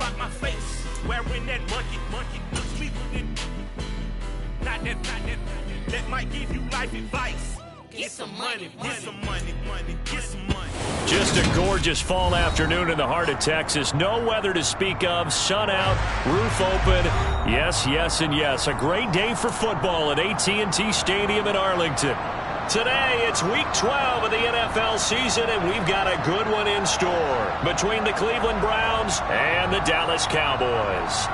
about my face. Wearing that monkey, looks me with it. Not that, that might give you life advice. Get some money, get some money, get some money. Just a gorgeous fall afternoon in the heart of Texas. No weather to speak of. Sun out, roof open. Yes, yes, and yes. A great day for football at AT&T Stadium in Arlington. Today, it's Week 12 of the NFL season, and we've got a good one in store between the Cleveland Browns and the Dallas Cowboys.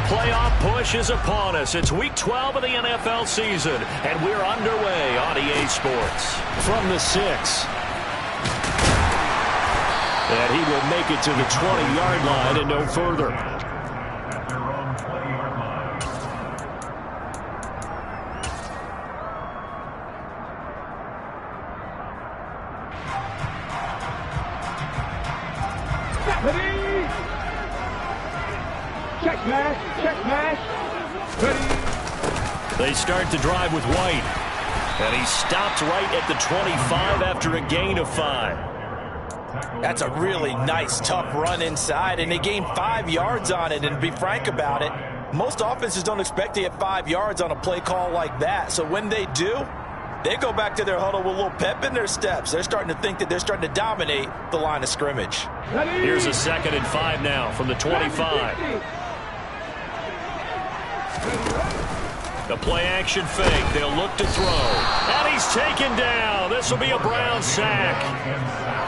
Playoff push is upon us. It's Week 12 of the NFL season, and we're underway on EA Sports. From the 6. And he will make it to the 20-yard line and no further. They start the drive with White. And he stopped right at the 25 after a gain of 5. That's a really nice, tough run inside, and they gained 5 yards on it. And to be frank about it, most offenses don't expect to get 5 yards on a play call like that. So when they do, they go back to their huddle with a little pep in their steps. They're starting to think that they're starting to dominate the line of scrimmage. Here's a 2nd and 5 now from the 25. The play-action fake. They'll look to throw. And he's taken down. This will be a Brown sack.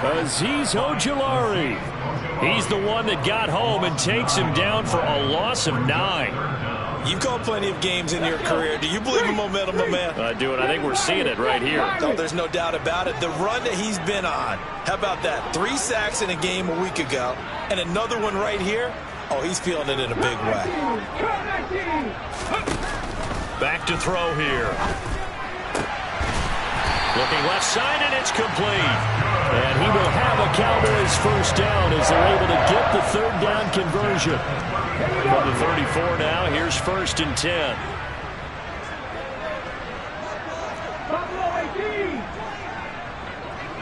Azeez Ojulari. He's the one that got home and takes him down for a loss of 9. You've called plenty of games in your career. Do you believe in momentum, my man? I do, and I think we're seeing it right here. Oh, there's no doubt about it. The run that he's been on. How about that? 3 sacks in a game a week ago, and another one right here. Oh, he's feeling it in a big way. Back to throw here. Looking left side, and it's complete. And he will have a Cowboys first down as they're able to get the 3rd down conversion. From the 34 now, here's 1st and 10. Buffalo 18.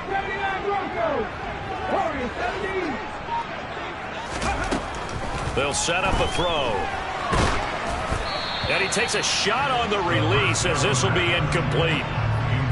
79 Broncos. Warriors 17. They'll set up a throw. And he takes a shot on the release as this will be incomplete.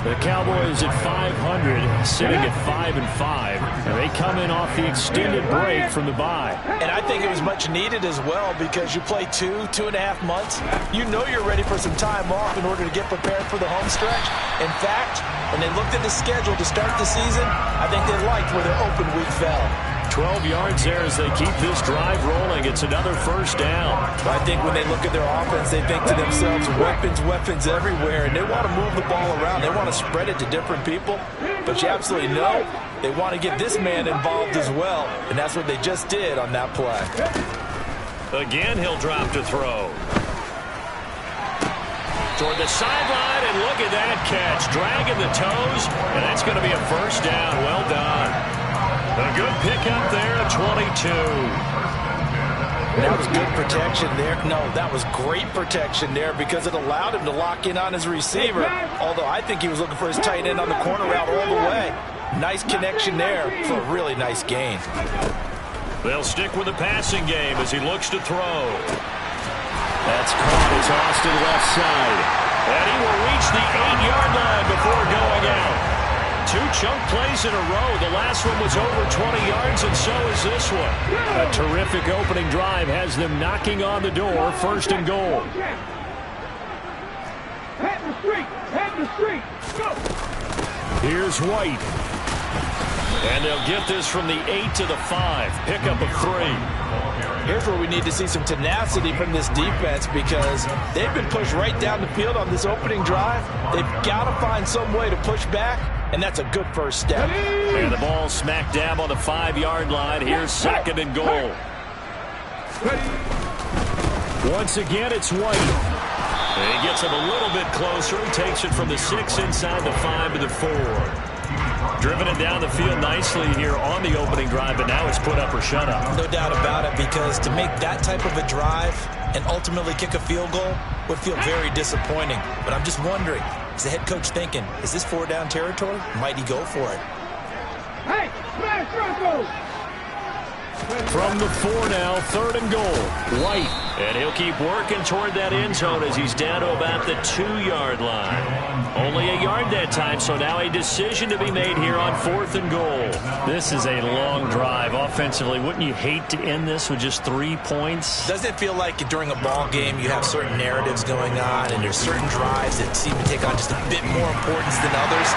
The Cowboys at 500, sitting at 5-5. And they come in off the extended break from the bye. And I think it was much needed as well because you play 2.5 months. You know you're ready for some time off in order to get prepared for the home stretch. In fact, when they looked at the schedule to start the season, I think they liked where their open week fell. 12 yards there as they keep this drive rolling. It's another first down. I think when they look at their offense, they think to themselves, weapons everywhere, and they want to move the ball around. They want to spread it to different people, but you absolutely know they want to get this man involved as well, and that's what they just did on that play. Again, he'll drop to throw. Toward the sideline, and look at that catch. Dragging the toes, and that's going to be a first down. Well done. A good pickup there at 22. That was good protection there. No, that was great protection there because it allowed him to lock in on his receiver, although I think he was looking for his tight end on the corner route all the way. Nice connection there for a really nice gain. They'll stick with the passing game as he looks to throw. That's caught as Austin left side. And he will reach the 8-yard line before going out. 2 chunk plays in a row. The last one was over 20 yards, and so is this one. A terrific opening drive has them knocking on the door. 1st and goal. Head the street, go! Here's White. And they'll get this from the 8 to the 5. Pickup of 3. Here's where we need to see some tenacity from this defense because they've been pushed right down the field on this opening drive. They've got to find some way to push back, and that's a good first step. And the ball smack dab on the 5-yard line. Here's 2nd and goal. Once again, it's White. And he gets him a little bit closer. He takes it from the 6 inside the 5 to the 4. Driven it down the field nicely here on the opening drive, but now it's put up or shut up. No doubt about it, because to make that type of a drive and ultimately kick a field goal would feel very disappointing. But I'm just wondering, is the head coach thinking, is this 4-down territory? Might he go for it? Hey, smash circle! From the 4 now, 3rd and goal. White, and he'll keep working toward that end zone as he's down to about the 2-yard line. Only a yard that time, so now a decision to be made here on 4th and goal. This is a long drive offensively. Wouldn't you hate to end this with just 3 points? Doesn't it feel like during a ball game you have certain narratives going on and there's certain drives that seem to take on just a bit more importance than others?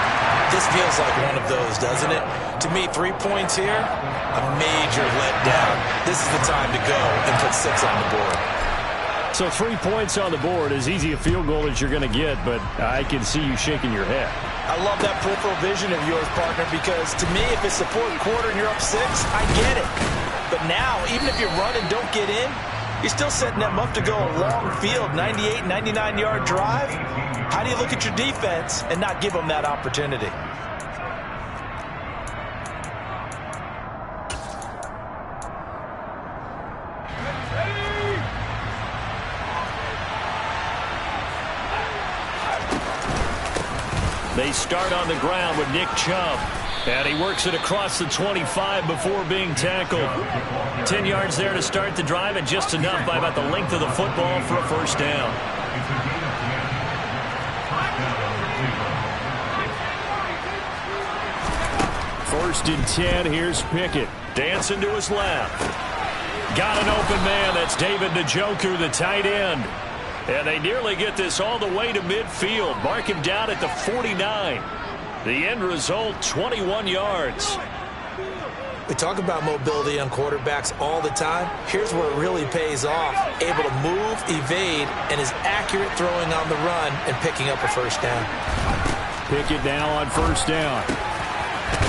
This feels like one of those, doesn't it? To me, 3 points here, a major letdown. This is the time to go and put 6 on the board. So 3 points on the board, as easy a field goal as you're going to get, but I can see you shaking your head. I love that peripheral vision of yours, partner, because to me, if it's the 4th quarter and you're up 6, I get it. But now, even if you run and don't get in, you're still setting them up to go a long field, 98, 99-yard drive. How do you look at your defense and not give them that opportunity? They start on the ground with Nick Chubb. And he works it across the 25 before being tackled. 10 yards there to start the drive, and just enough by about the length of the football for a first down. First and 10, here's Pickett. Dancing to his left. Got an open man, that's David Njoku, the tight end. And they nearly get this all the way to midfield. Mark him down at the 49. The end result, 21 yards. We talk about mobility on quarterbacks all the time. Here's where it really pays off. Able to move, evade, and is accurate throwing on the run and picking up a first down. Pickett now on first down.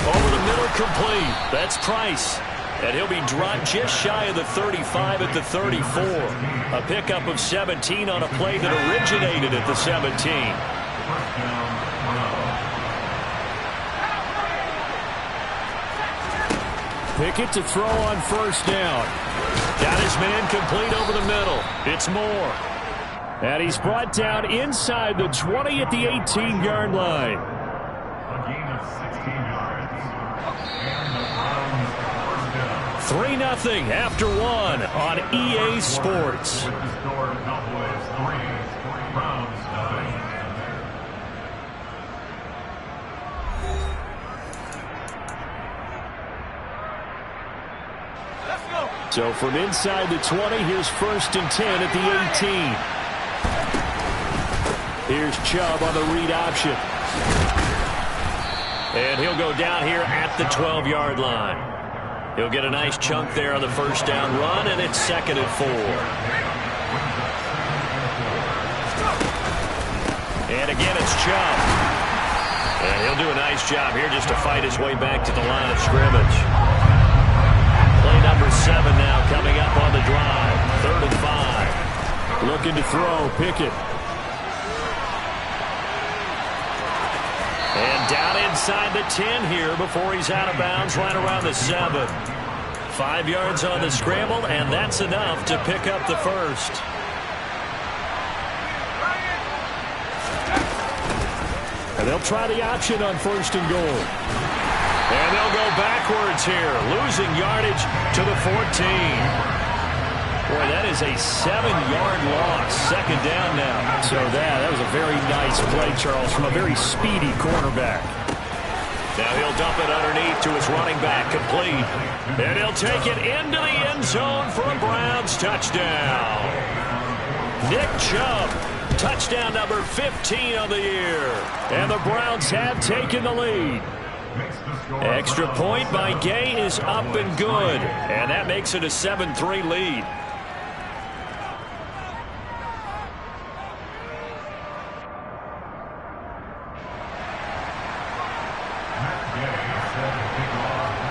Over the middle, complete. That's Price. And he'll be dropped just shy of the 35 at the 34. A pickup of 17 on a play that originated at the 17. Pickett to throw on first down. Got his man complete over the middle. It's Moore. And he's brought down inside the 20 at the 18-yard line. 3-0 after 1 on EA Sports. So from inside the 20, here's first and 10 at the 18. Here's Chubb on the read option. And he'll go down here at the 12-yard line. He'll get a nice chunk there on the first down run, and it's 2nd and 4. And again, it's Chubb. And he'll do a nice job here just to fight his way back to the line of scrimmage. Play number 7 now coming up on the drive. 3rd and 5. Looking to throw, Pickett. And down inside the 10 here before he's out of bounds right around the 7. 5 yards on the scramble, and that's enough to pick up the first. And they'll try the option on 1st and goal. And they'll go backwards here, losing yardage to the 14. Boy, that is a 7-yard loss. 2nd down now. So that was a very nice play, Charles, from a very speedy quarterback. Now he'll dump it underneath to his running back, complete. And he'll take it into the end zone for a Browns touchdown. Nick Chubb, touchdown number 15 on the year. And the Browns have taken the lead. Extra point by Gay is up and good. And that makes it a 7-3 lead.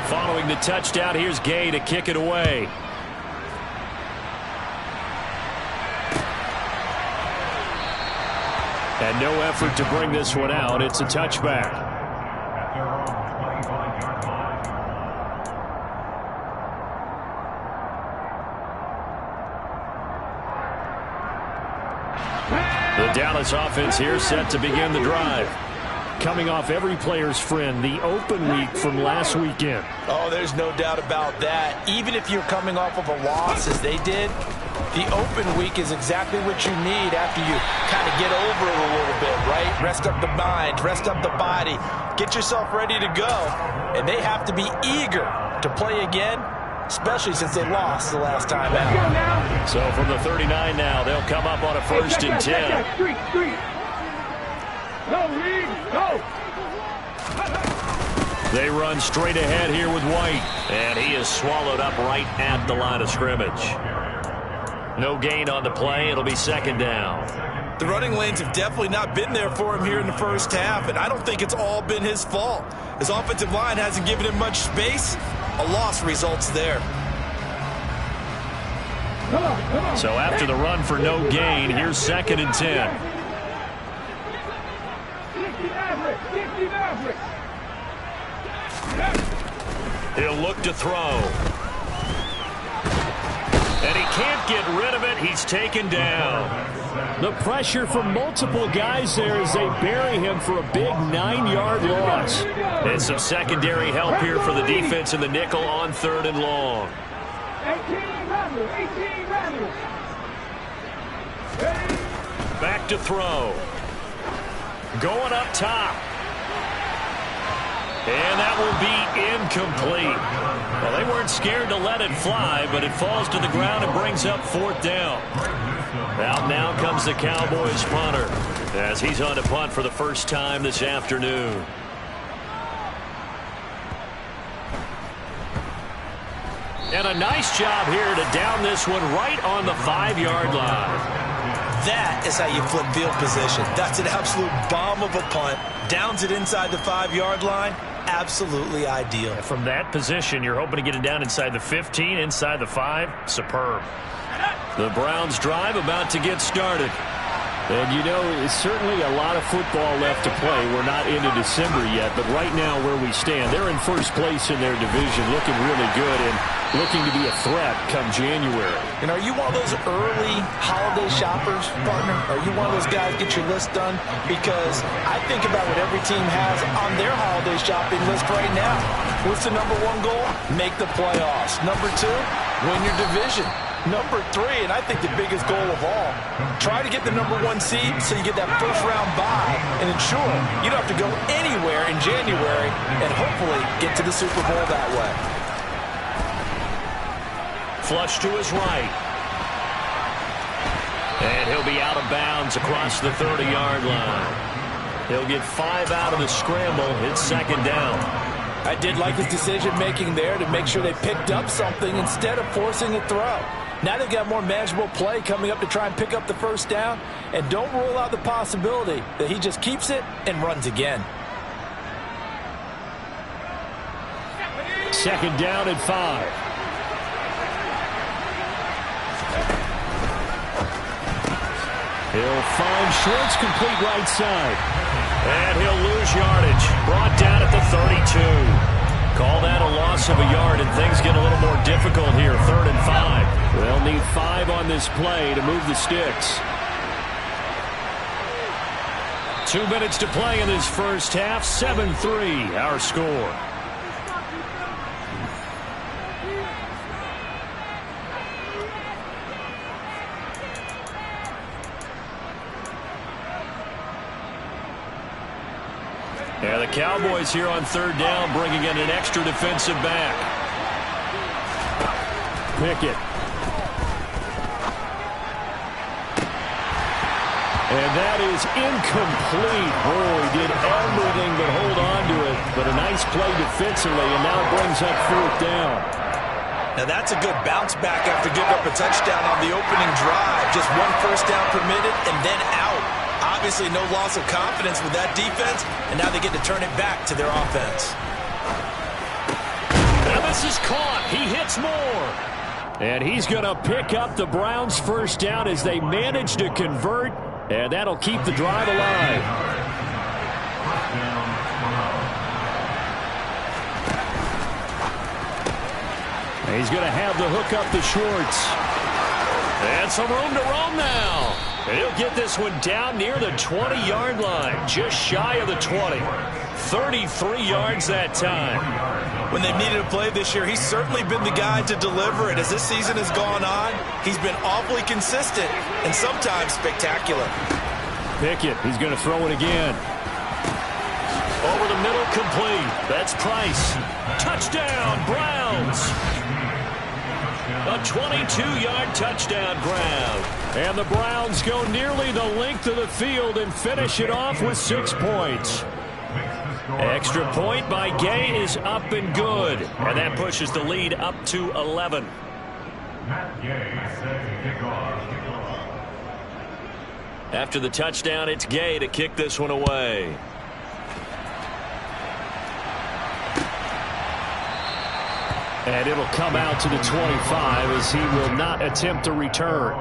Following the touchdown, here's Gay to kick it away. And no effort to bring this one out. It's a touchback. The Dallas offense here set to begin the drive. Coming off every player's friend, the open week from last weekend. Oh, there's no doubt about that. Even if you're coming off of a loss, as they did, the open week is exactly what you need after you kind of get over it a little bit, right? Rest up the mind, rest up the body, get yourself ready to go. And they have to be eager to play again, especially since they lost the last time out. So from the 39 now, they'll come up on a 1st and 10. Street. Go, Reed, go. They run straight ahead here with White. And he is swallowed up right at the line of scrimmage. No gain on the play. It'll be 2nd down. The running lanes have definitely not been there for him here in the first half, and I don't think it's all been his fault. His offensive line hasn't given him much space. A loss results there. Come on. So after the run for no gain, here's 2nd and 10. 60 Maverick. He'll look to throw. And he can't get rid of it. He's taken down. The pressure from multiple guys there as they bury him for a big 9-yard loss. And some secondary help here for the defense in the nickel on 3rd and long. 18 Randall. Back to throw. Going up top. And that will be incomplete. Well, they weren't scared to let it fly, but it falls to the ground and brings up 4th down. Out now comes the Cowboys punter as he's on to punt for the first time this afternoon. And a nice job here to down this one right on the 5-yard line. That is how you flip field position. That's an absolute bomb of a punt. Downs it inside the 5-yard line. Absolutely ideal. From that position, you're hoping to get it down inside the 15, inside the 5. Superb. The Browns drive about to get started. And, you know, it's certainly a lot of football left to play. We're not into December yet, but right now where we stand, they're in first place in their division, looking really good and looking to be a threat come January. And are you one of those early holiday shoppers, partner? Are you one of those guys get your list done? Because I think about what every team has on their holiday shopping list right now. What's the number 1 goal? Make the playoffs. Number 2, win your division. Number 3, and I think the biggest goal of all, try to get the number 1 seed so you get that first-round bye and ensure you don't have to go anywhere in January and hopefully get to the Super Bowl that way. Flush to his right. And he'll be out of bounds across the 30-yard line. He'll get 5 out of the scramble. It's 2nd down. I did like his decision-making there to make sure they picked up something instead of forcing a throw. Now they've got more manageable play coming up to try and pick up the first down. And don't rule out the possibility that he just keeps it and runs again. 2nd down and 5. He'll find Schwartz, complete right side. And he'll lose yardage. Brought down at the 32. Call that a loss of a yard, and things get a little more difficult here. 3rd and 5. They'll need 5 on this play to move the sticks. 2 minutes to play in this first half. 7-3, our score. Yeah, the Cowboys here on 3rd down, bringing in an extra defensive back. Pickett. And that is incomplete. Boy, did everything but hold on to it. But a nice play defensively, and now it brings up 4th down. Now that's a good bounce back after giving up a touchdown on the opening drive. Just 1 first down permitted and then out. Obviously no loss of confidence with that defense, and now they get to turn it back to their offense. And this is caught. He hits more. And he's going to pick up the Browns' first down as they manage to convert, and that'll keep the drive alive. He's going to have the hook up to Schwartz. And some room to roam now. And he'll get this one down near the 20-yard line, just shy of the 20. 33 yards that time. When they've needed a play this year, he's certainly been the guy to deliver it. As this season has gone on, he's been awfully consistent and sometimes spectacular. Pickett, he's going to throw it again. Over the middle, complete. That's Price. Touchdown, Browns. A 22-yard touchdown grab. And the Browns go nearly the length of the field and finish it off with 6 points. Extra point by Gay is up and good. And that pushes the lead up to 11. After the touchdown, it's Gay to kick this one away. And it'll come out to the 25 as he will not attempt to return.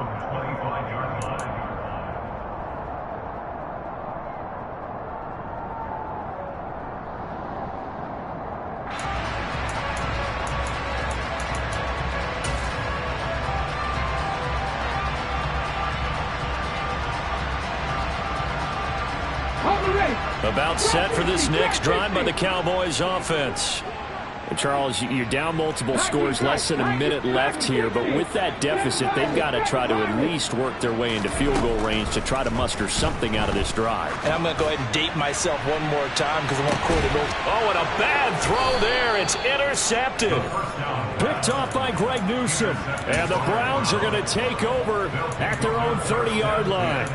About set for this next drive by the Cowboys offense. Charles, you're down multiple scores, less than a minute left here, but with that deficit, they've got to try to at least work their way into field goal range to try to muster something out of this drive. And I'm going to go ahead and date myself one more time because I want to quote it. Oh, and a bad throw there. It's intercepted. Picked off by Greg Newsome. And the Browns are going to take over at their own 30-yard line.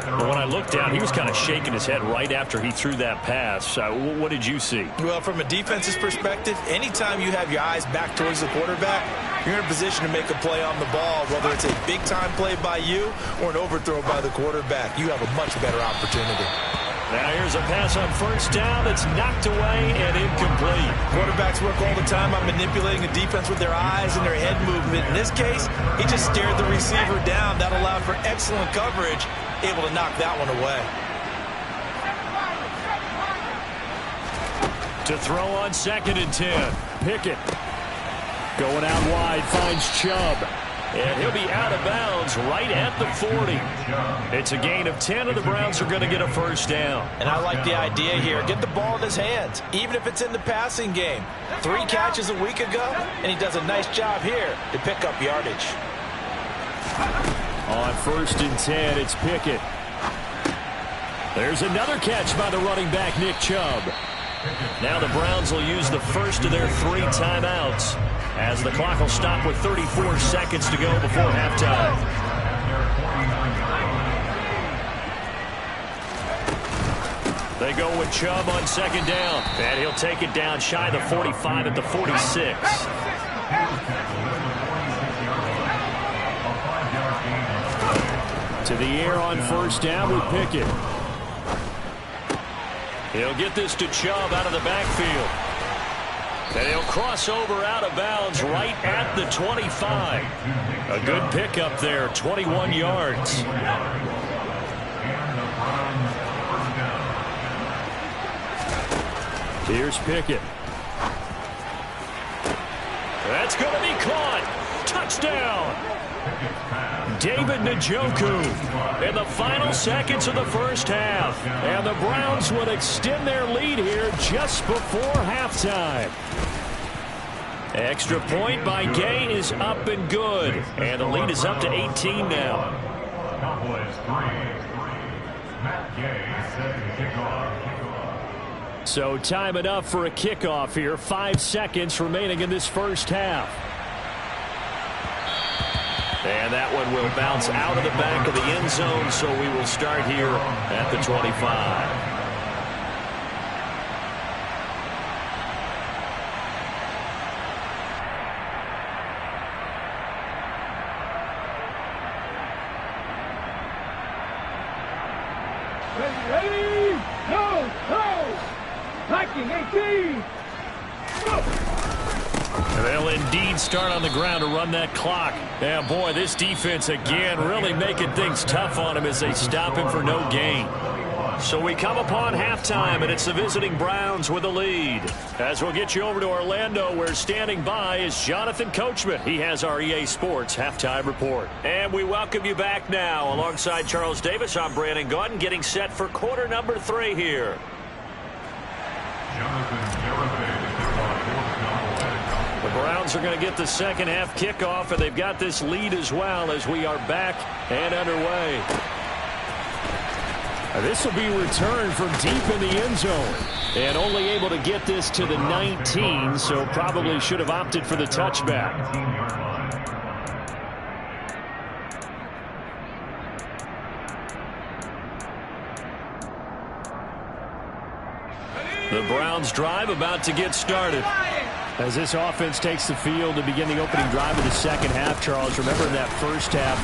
But when I looked down, he was kind of shaking his head right after he threw that pass. What did you see? Well, from a defense's perspective, anytime you have your eyes back towards the quarterback, you're in a position to make a play on the ball, whether it's a big-time play by you or an overthrow by the quarterback. You have a much better opportunity. Now here's a pass on first down. It's knocked away and incomplete. Quarterbacks work all the time on manipulating a defense with their eyes and their head movement. In this case, he just stared the receiver down. That allowed for excellent coverage, able to knock that one away. To throw on 2nd and 10. Pickett going out wide, finds Chubb. And he'll be out of bounds right at the 40. It's a gain of 10, and the Browns are going to get a first down. And I like the idea here. Get the ball in his hands, even if it's in the passing game. 3 catches a week ago, and he does a nice job here to pick up yardage. On 1st and 10, it's Pickett. There's another catch by the running back, Nick Chubb. Now the Browns will use the first of their 3 timeouts as the clock will stop with 34 seconds to go before halftime. They go with Chubb on 2nd down, and he'll take it down shy of the 45 at the 46. To the air on 1st down with Pickett. He'll get this to Chubb out of the backfield. And he'll cross over out of bounds right at the 25. A good pickup there, 21 yards. Here's Pickett. That's going to be caught. Touchdown. David Njoku in the final seconds of the first half. And the Browns would extend their lead here just before halftime. Extra point by Gay is up and good. And the lead is up to 18 now. So time enough for a kickoff here. 5 seconds remaining in this first half. And that one will bounce out of the back of the end zone, so we will start here at the 25. Ready? Go! Go! Viking 18! Go! They'll indeed start on the ground to run that clock. Yeah, boy, this defense again really making things tough on him as they stop him for no gain. So we come upon halftime, and it's the visiting Browns with the lead. As we'll get you over to Orlando, where standing by is Jonathan Coachman. He has our EA Sports halftime report. And we welcome you back now. Alongside Charles Davis, I'm Brandon Gaudin, getting set for quarter number 3 here. The Browns are going to get the second half kickoff, and they've got this lead as well as we are back and underway. This will be returned from deep in the end zone. And only able to get this to the 19, so probably should have opted for the touchback. The Browns drive about to get started. As this offense takes the field to begin the opening drive of the second half, Charles, remember in that first half,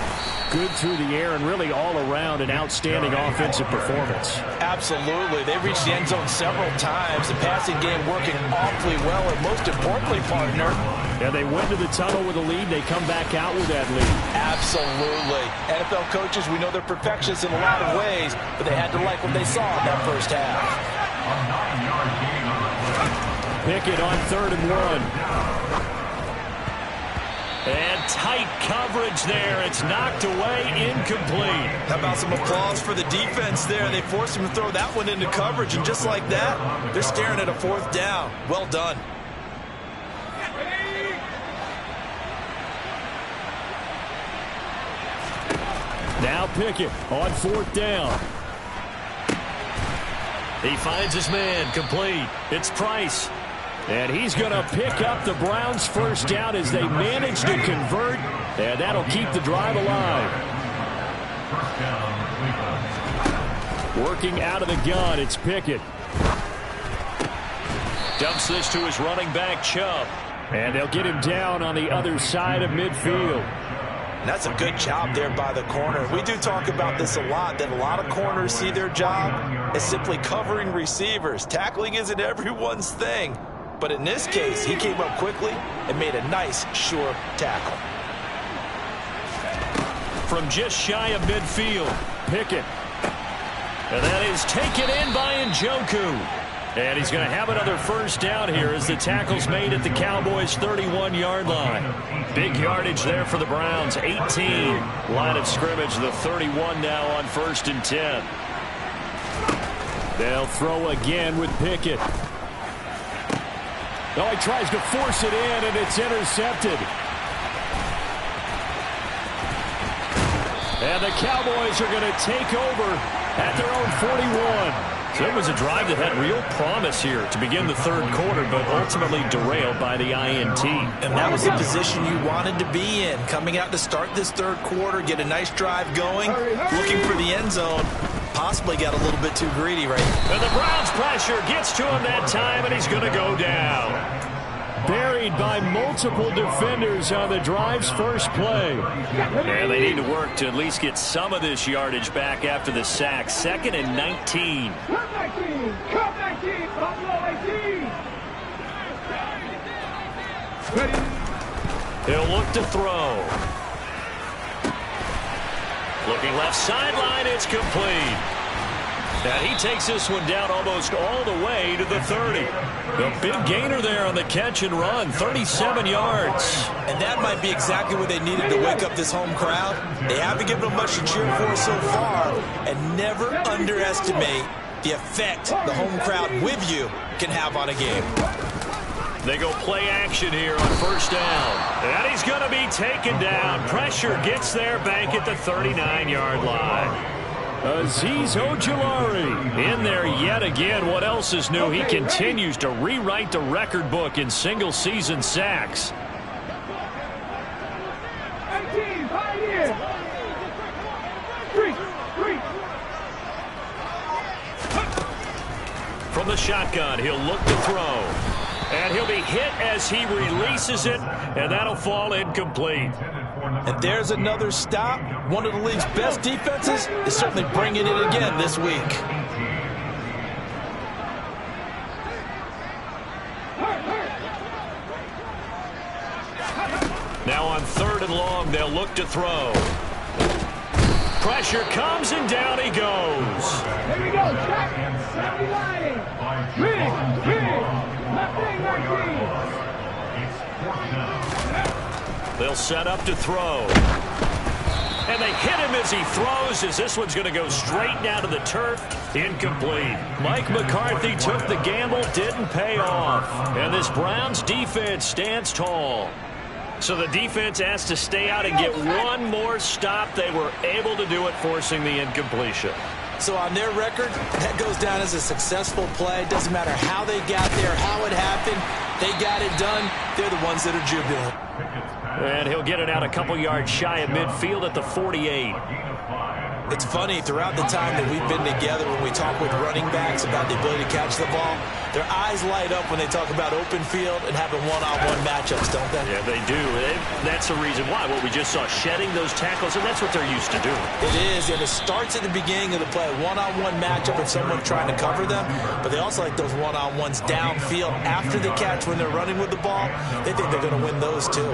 good through the air and really all around an outstanding offensive performance. Absolutely. They reached the end zone several times. The passing game working awfully well, and most importantly, partner, yeah, they went to the tunnel with a lead. They come back out with that lead. Absolutely. NFL coaches, we know they're perfectionists in a lot of ways, but they had to like what they saw in that first half. Pickett on 3rd and 1. And tight coverage there. It's knocked away, incomplete. How about some applause for the defense there? They forced him to throw that one into coverage, and just like that, they're staring at a 4th down. Well done. Now Pickett on 4th down. He finds his man, complete. It's Price. And he's going to pick up the Browns' first down as they manage to convert, and that'll keep the drive alive. Working out of the gun, it's Pickett. Dumps this to his running back, Chubb. And they'll get him down on the other side of midfield. That's a good job there by the corner. We do talk about this a lot, that a lot of corners see their job as simply covering receivers. Tackling isn't everyone's thing. But in this case, he came up quickly and made a nice, sure tackle. From just shy of midfield, Pickett. And that is taken in by Njoku. And he's going to have another first down here as the tackle's made at the Cowboys' 31-yard line. Big yardage there for the Browns. 18. Line of scrimmage, the 31 now on 1st and 10. They'll throw again with Pickett. Oh, he tries to force it in, and it's intercepted. And the Cowboys are going to take over at their own 41. So it was a drive that had real promise here to begin the 3rd quarter, but ultimately derailed by the INT. And that was the position you wanted to be in. Coming out to start this 3rd quarter, get a nice drive going, looking for the end zone. Possibly got a little bit too greedy right now. And the Browns pressure gets to him that time, and he's going to go down. Buried by multiple defenders on the drive's first play. And they need to work to at least get some of this yardage back after the sack. 2nd and 19. Come 19! Come 19! Buffalo 18! Ready? He'll look to throw. Looking left sideline, it's complete. And he takes this one down almost all the way to the 30. The big gainer there on the catch and run, 37 yards. And that might be exactly what they needed to wake up this home crowd. They haven't given them much to cheer for so far. And never underestimate the effect the home crowd with you can have on a game. They go play action here on 1st down. And he's going to be taken down. Pressure gets there back at the 39-yard line. Azeez Ojulari in there yet again. What else is new? He continues to rewrite the record book in single-season sacks. 18, pioneer! 3. From the shotgun, he'll look to throw. And he'll be hit as he releases it, and that'll fall incomplete. And there's another stop. One of the league's best defenses is certainly bringing it again this week. Now on 3rd and long, they'll look to throw. Pressure comes, and down he goes. Here we go, check. 79. Big. Left wing 19. They'll set up to throw. And they hit him as he throws, as this one's going to go straight down to the turf. Incomplete. Mike McCarthy took the gamble, didn't pay off. And this Browns defense stands tall. So the defense has to stay out and get one more stop. They were able to do it, forcing the incompletion. So on their record, that goes down as a successful play. Doesn't matter how they got there, how it happened. They got it done. They're the ones that are jubilant. And he'll get it out a couple yards shy of midfield at the 48. It's funny, throughout the time that we've been together, when we talk with running backs about the ability to catch the ball, their eyes light up when they talk about open field and having one-on-one matchups, don't they? Yeah, they do. That's the reason why. What we just saw, shedding those tackles, and that's what they're used to doing. It is, and it starts at the beginning of the play, one-on-one matchup with someone trying to cover them, but they also like those one-on-ones downfield after the catch when they're running with the ball. They think they're going to win those too.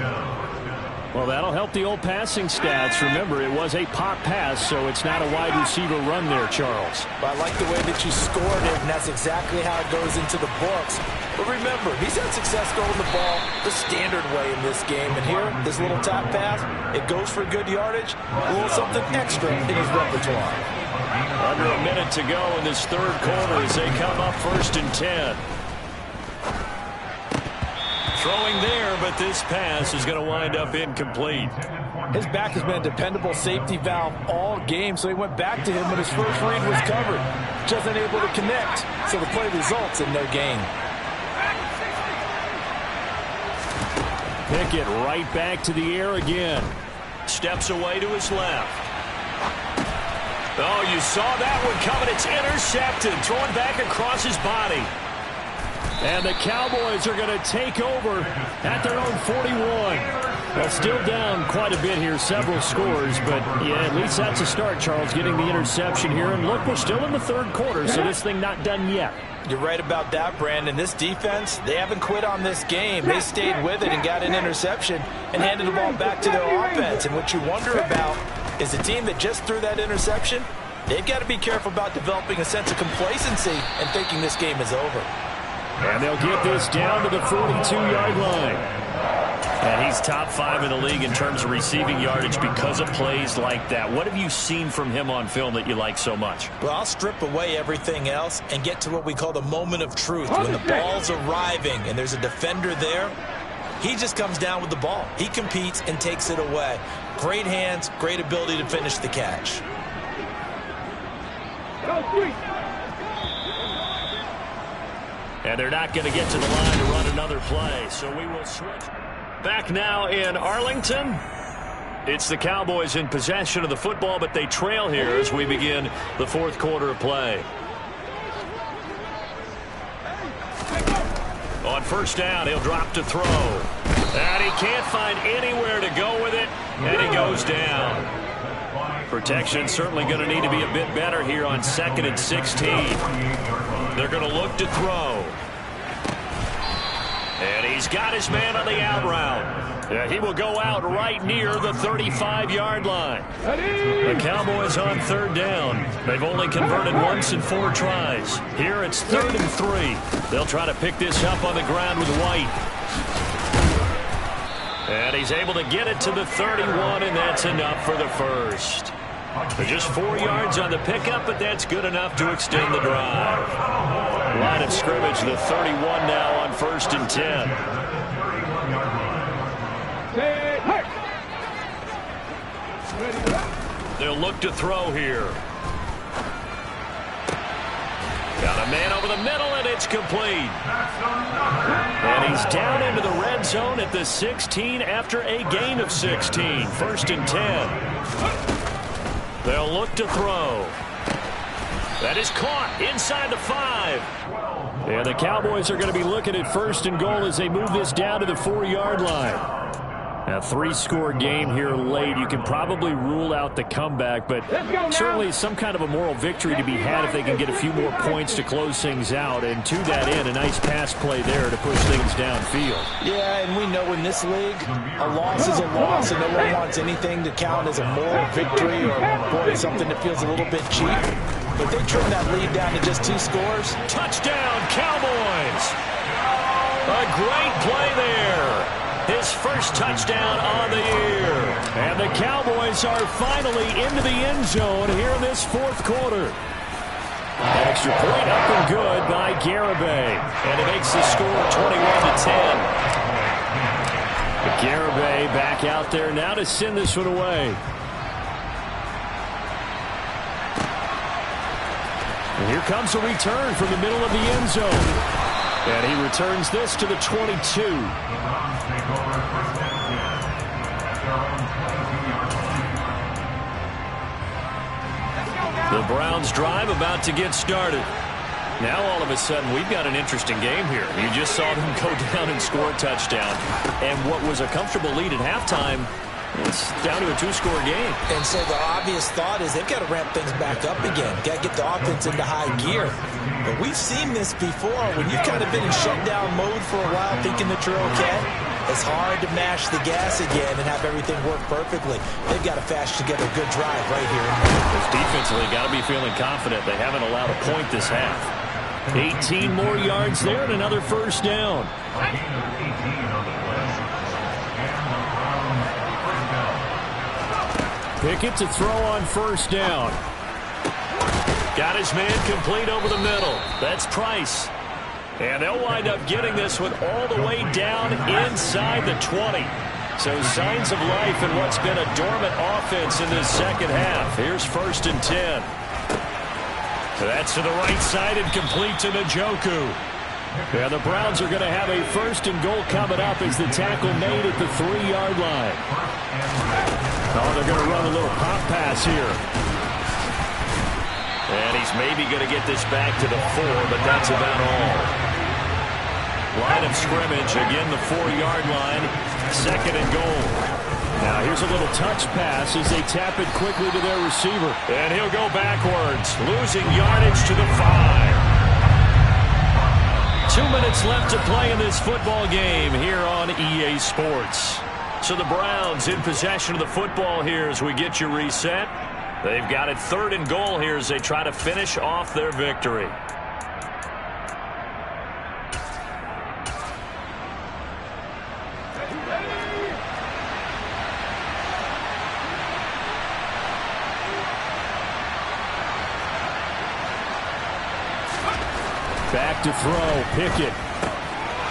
Well, that'll help the old passing stats. Remember, it was a pop pass, so it's not a wide receiver run there, Charles. But I like the way that you scored it, and that's exactly how it goes into the books. But remember, he's had success throwing the ball the standard way in this game. And here, this little top pass, it goes for good yardage, a little something extra in his repertoire. Under a minute to go in this third quarter as they come up 1st and 10. Throwing there, but this pass is going to wind up incomplete. His back has been a dependable safety valve all game, so he went back to him when his first read was covered. Just unable to connect, so the play results in no gain. Pickett right back to the air again. Steps away to his left. Oh, you saw that one coming. It's intercepted. Thrown back across his body. And the Cowboys are going to take over at their own 41. Well, still down quite a bit here, several scores, but yeah, at least that's a start, Charles, getting the interception here. And look, we're still in the third quarter, so this thing not done yet. You're right about that, Brandon. This defense, they haven't quit on this game. They stayed with it and got an interception and handed the ball back to their offense. And what you wonder about is the team that just threw that interception, they've got to be careful about developing a sense of complacency and thinking this game is over. And they'll get this down to the 42-yard line. And he's top 5 in the league in terms of receiving yardage because of plays like that. What have you seen from him on film that you like so much? Well, I'll strip away everything else and get to what we call the moment of truth. When the ball's arriving and there's a defender there, he just comes down with the ball. He competes and takes it away. Great hands, great ability to finish the catch. And they're not going to get to the line to run another play, so we will switch. Back now in Arlington. It's the Cowboys in possession of the football, but they trail here as we begin the fourth quarter of play. On first down, he'll drop to throw. And he can't find anywhere to go with it, and he goes down. Protection certainly going to need to be a bit better here on 2nd and 16. They're going to look to throw. And he's got his man on the out route. He will go out right near the 35-yard line. The Cowboys on third down. They've only converted once in 4 tries. Here it's 3rd and 3. They'll try to pick this up on the ground with White. And he's able to get it to the 31, and that's enough for the first. Just 4 yards on the pickup, but that's good enough to extend the drive. Line of scrimmage, the 31 now on 1st and 10. They'll look to throw here. Got a man over the middle, and it's complete. And he's down into the red zone at the 16 after a gain of 16. 1st and 10. They'll look to throw. That is caught inside the 5. And the Cowboys are going to be looking at 1st and goal as they move this down to the 4-yard line. A three-score game here late. You can probably rule out the comeback, but certainly some kind of a moral victory to be had if they can get a few more points to close things out. And to that end, a nice pass play there to push things downfield. Yeah, and we know in this league, a loss is a loss, and no one wants anything to count as a moral victory or, boy, something that feels a little bit cheap. But they trim that lead down to just 2 scores. Touchdown, Cowboys! A great play there. His first touchdown on the year. And the Cowboys are finally into the end zone here in this fourth quarter. Extra point up and good by Garibay. And it makes the score 21-10. Garibay back out there now to send this one away. And here comes a return from the middle of the end zone. And he returns this to the 22. The Browns drive about to get started. Now all of a sudden we've got an interesting game here. You just saw them go down and score a touchdown. And what was a comfortable lead at halftime, it's down to a 2-score game. And so the obvious thought is they've got to ramp things back up again. Got to get the offense into high gear. But we've seen this before. When you've kind of been in shutdown mode for a while thinking that you're okay, it's hard to mash the gas again and have everything work perfectly. They've got to fashion together a good drive right here. Because defensively, got to be feeling confident. They haven't allowed a point this half. 18 more yards there and another first down. Pickett to throw on first down. Got his man complete over the middle. That's Price. And they'll wind up getting this one all the way down inside the 20. So signs of life in what's been a dormant offense in this second half. Here's 1st and 10. That's to the right side and complete to Njoku. And the Browns are going to have a 1st and goal coming up as the tackle made at the 3-yard line. Oh, they're going to run a little pop pass here. And he's maybe going to get this back to the 4, but that's about all. Line of scrimmage, again the 4-yard line, 2nd and goal. Now here's a little touch pass as they tap it quickly to their receiver. And he'll go backwards, losing yardage to the 5. 2 minutes left to play in this football game here on EA Sports. So the Browns in possession of the football here as we get you reset. They've got it 3rd and goal here as they try to finish off their victory. Back to throw, Pickett.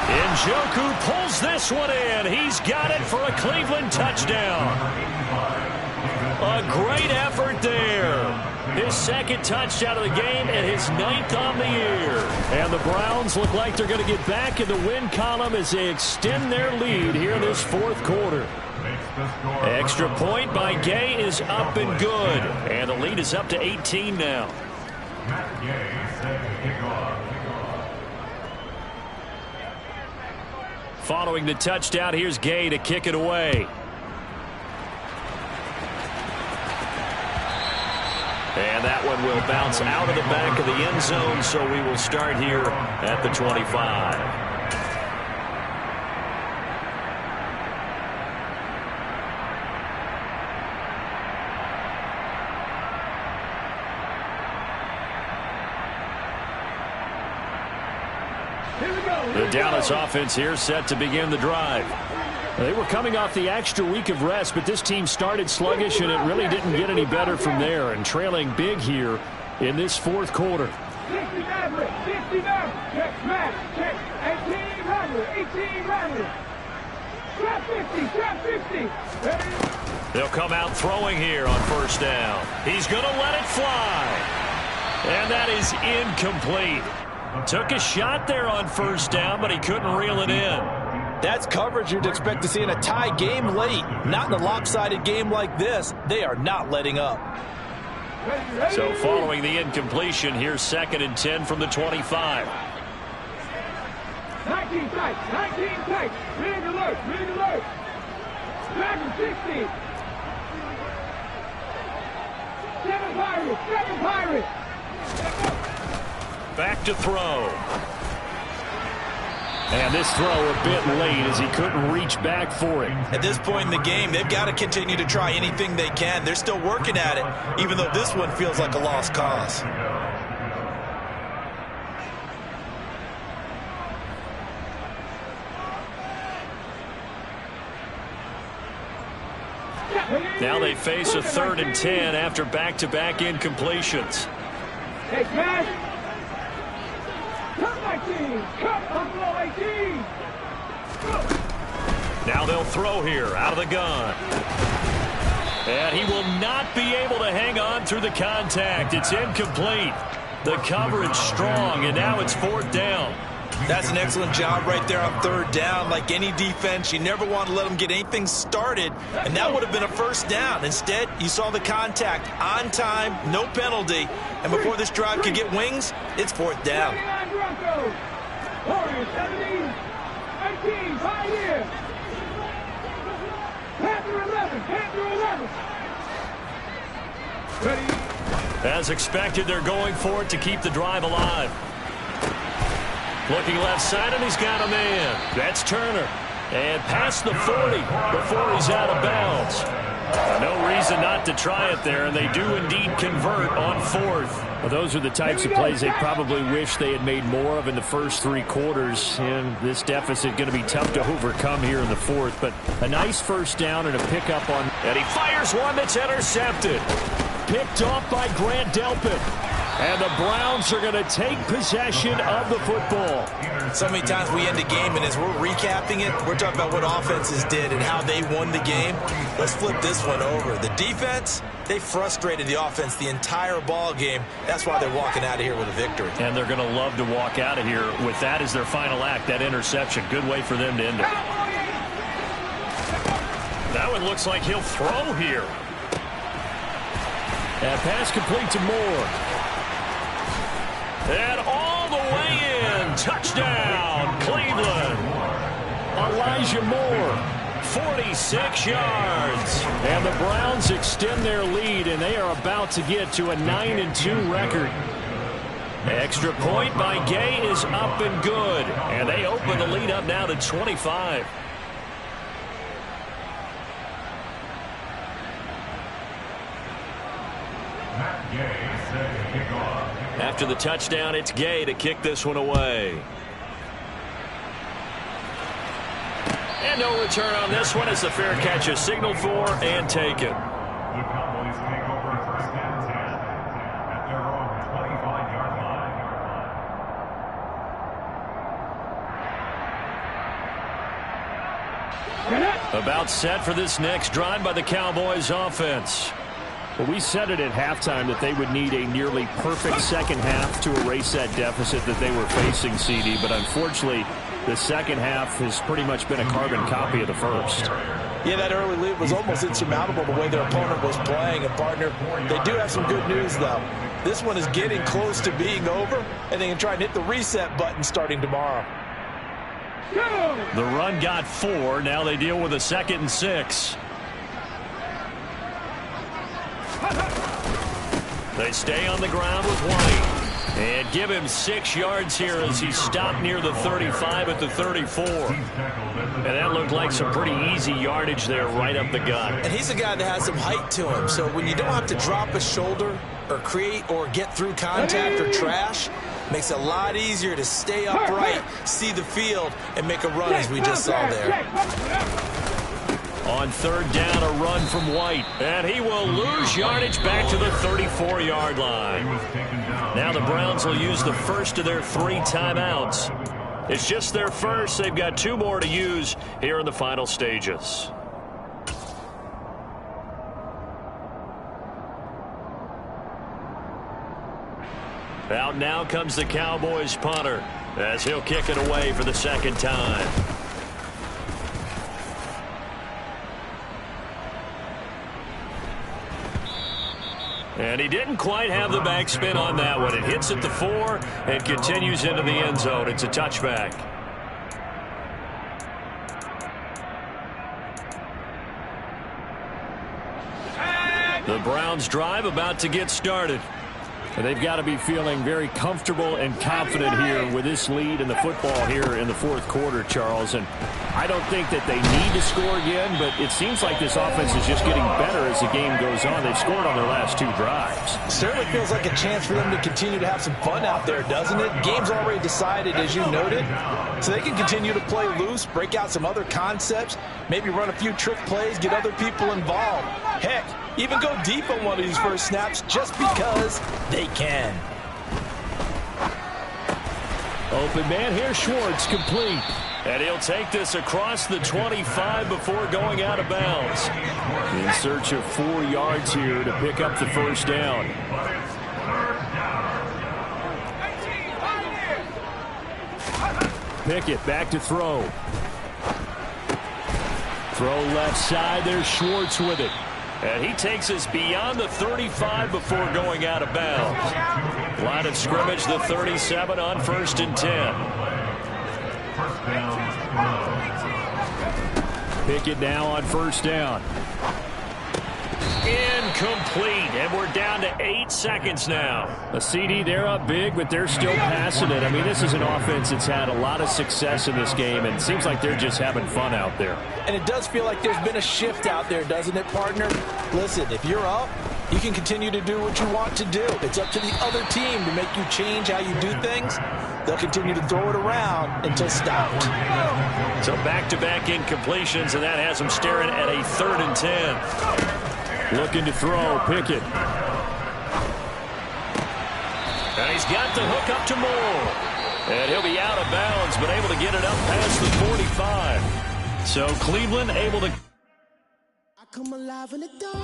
Njoku pulls this one in. He's got it for a Cleveland touchdown. A great effort there. His 2nd touchdown of the game and his 9th on the year. And the Browns look like they're going to get back in the win column as they extend their lead here in this 4th quarter. Extra point by Gay is up and good. And the lead is up to 18 now. Following the touchdown, here's Gay to kick it away. And that one will bounce out of the back of the end zone, so we will start here at the 25. The Dallas offense here set to begin the drive. They were coming off the extra week of rest, but this team started sluggish, and it really didn't get any better from there, and trailing big here in this 4th quarter. 69, check smash, check 1800, trap 50, They'll come out throwing here on 1st down. He's going to let it fly, and that is incomplete. Took a shot there on 1st down, but he couldn't reel it in. That's coverage you'd expect to see in a tie game late. Not in a lopsided game like this. They are not letting up. So following the incompletion, here's 2nd and 10 from the 25. 19 tight, rig alert. Back to 60. 7 Pirates. 7 Pirates. Back to throw. And this throw a bit late as he couldn't reach back for it. At this point in the game, they've got to continue to try anything they can. They're still working at it, even though this one feels like a lost cause. Now they face a 3rd and 10 after back-to-back incompletions. Hey, pass. Cut 19. Cut Buffalo 18. Now they'll throw here out of the gun. And he will not be able to hang on through the contact. It's incomplete. The coverage strong, and now it's 4th down. That's an excellent job right there on 3rd down. Like any defense, you never want to let them get anything started, and that would have been a 1st down. Instead, you saw the contact on time, no penalty, and before this drive could get wings, it's 4th down. 79 Broncos. Warriors 17. 18. Pioneers. Panther 11. Panther 11. Ready. As expected, they're going for it to keep the drive alive. Looking left side, and he's got a man. That's Turner. And past the 40 before he's out of bounds. No reason not to try it there, and they do indeed convert on 4th. Well, those are the types of plays they probably wish they had made more of in the first 3 quarters. And this deficit going to be tough to overcome here in the 4th. But a nice 1st down and a pickup on. And he fires one that's intercepted. Picked off by Grant Delpit. And the Browns are going to take possession of the football. So many times we end a game, and as we're recapping it, we're talking about what offenses did and how they won the game. Let's flip this one over. The defense, they frustrated the offense the entire ball game. That's why they're walking out of here with a victory. And they're going to love to walk out of here with that as their final act, that interception. Good way for them to end it. That one looks like he'll throw here. And pass complete to Moore. And all the way in. Touchdown, Cleveland. Elijah Moore. 46 yards. And the Browns extend their lead, and they are about to get to a 9-2 record. Extra point by Gay is up and good. And they open the lead up now to 25. After the touchdown, it's Gay to kick this one away. And no return on this one as the fair catch is signaled for and taken. The Cowboys take over 1st and 10 at their own 25-yard line. About set for this next drive by the Cowboys offense. Well, we said it at halftime that they would need a nearly perfect second half to erase that deficit that they were facing, CD. But unfortunately, the second half has pretty much been a carbon copy of the first. Yeah, that early lead was almost insurmountable the way their opponent was playing. And, partner, they do have some good news, though. This one is getting close to being over, and they can try and hit the reset button starting tomorrow. The run got 4. Now they deal with a 2nd and 6. They stay on the ground with White. And give him 6 yards here as he stopped near the 35 at the 34. And that looked like some pretty easy yardage there right up the gut. And he's a guy that has some height to him. So when you don't have to drop a shoulder or create or get through contact or trash, makes it a lot easier to stay upright, see the field, and make a run as we just saw there. On 3rd down, a run from White. And he will lose yardage back to the 34-yard line. Now the Browns will use the first of their 3 timeouts. It's just their first. They've got 2 more to use here in the final stages. Out now comes the Cowboys punter as he'll kick it away for the 2nd time. And he didn't quite have the backspin on that one. It hits at the 4 and continues into the end zone. It's a touchback. The Browns drive about to get started. They've got to be feeling very comfortable and confident here with this lead in the football here in the fourth quarter, Charles. And I don't think that they need to score again, but it seems like this offense is just getting better as the game goes on. They've scored on their last 2 drives. Certainly feels like a chance for them to continue to have some fun out there, doesn't it? Game's already decided, as you noted, so they can continue to play loose, break out some other concepts, maybe run a few trick plays, get other people involved. Heck, even go deep on one of these first snaps just because they can. Open man here, Schwartz, complete. And he'll take this across the 25 before going out of bounds. In search of 4 yards here to pick up the first down. Pickett back to throw. Throw left side. There's Schwartz with it. And he takes us beyond the 35 before going out of bounds. Line of scrimmage, the 37 on 1st and 10. Pickett now on 1st down. Incomplete, and we're down to 8 seconds now. A CD, they're up big, but they're still passing it. I mean, this is an offense that's had a lot of success in this game, and it seems like they're just having fun out there. And it does feel like there's been a shift out there, doesn't it, partner? Listen, if you're up, you can continue to do what you want to do. It's up to the other team to make you change how you do things. They'll continue to throw it around until stopped. So back-to-back incompletions, and that has them staring at a 3rd and 10. Looking to throw, Pickett. And he's got the hook up to Moore. And he'll be out of bounds, but able to get it up past the 45. So Cleveland able to... I come alive in the dark.